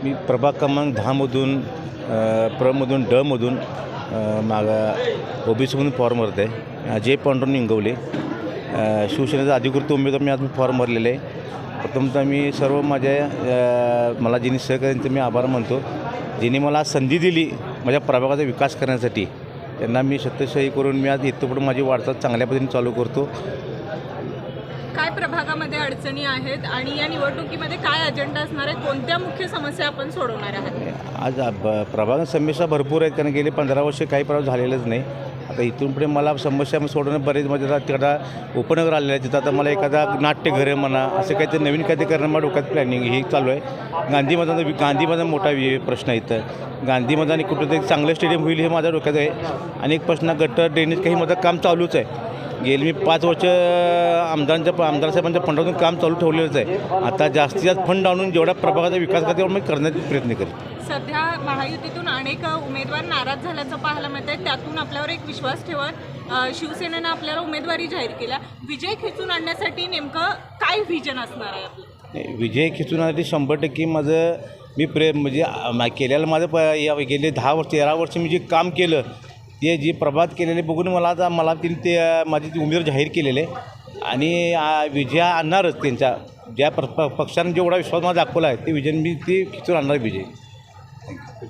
मी प्रभाग क्रमांक 10मधून प्रमधून डमधून ओबीसीमधून फॉर्म भरत आहे. अजय पांडुरंग इंगवले, शिवसेनेचा अधिकृत उमेदवार मी आज फॉर्म भरलेले आहे. प्रथमतः मी सर्व मला ज्यांनी सहकार्यांचे मी आभार मानतो. ज्यांनी मला संधी दिली माझ्या प्रभागाचा विकास करण्यासाठी, त्यांना मी सत्यशही करून मी आज इथं पुढे माझी वाटचाल चांगल्या पद्धतीने चालू करतो. काय प्रभागामध्ये अडचणी आहेत आणि या निवडणुकीमध्ये काय अजेंडा असणार आहे, कोणत्या मुख्य समस्या आपण सोडवणार आहात? आज प्रभागात समस्या भरपूर आहेत, कारण गेले 15 वर्ष काही प्रभाग झालेलंच नाही. आता इथून पुढे मला समस्या सोडवणं बरेच म्हणजे आता तिकडं उपनगर आलेलं आहे, तिथं आता मला एखादा नाट्यगृह म्हणा असं काहीतरी नवीन काहीतरी करणं मला डोक्यात प्लॅनिंग ही चालू आहे. गांधी मोठा प्रश्न आहे इथं. गांधी मैदान कुठंतरी चांगलं स्टेडियम होईल हे माझ्या डोक्यात आहे. अनेक प्रश्न गटर ड्रेनेज काही माझं काम चालूच आहे. गेली मी 5 वर्ष आमदार साहेबांच्या फंडातून काम चालू ठेवलेलंच आहे. आता जास्तीत जास्त फंड आणून जेवढा प्रभागाचा विकास करता तेवढा मी करण्याचा प्रयत्न करेन. सध्या महायुतीतून अनेक उमेदवार नाराज झाल्याचं पाहायला मिळत आहे. त्यातून आपल्यावर एक विश्वास ठेवत शिवसेनेनं आपल्याला उमेदवारी जाहीर केला. विजय खेचून आणण्यासाठी नेमकं काय व्हिजन असणार आहे आपलं? विजय खेचून आणण्यासाठी 100% माझं म्हणजे केलेलं माझं गेले 10 वर्ष 13 वर्ष मी जे काम केलं ते जे प्रभात केलेले बघून मला ते माझी उमेदवार जाहीर केलेले आणि विजय आणणारच. त्यांच्या ज्या पक्षाने जेवढा विश्वास मला दाखवला आहे ते विजय मी ते खेचून आणणार विजय. थँक्यू.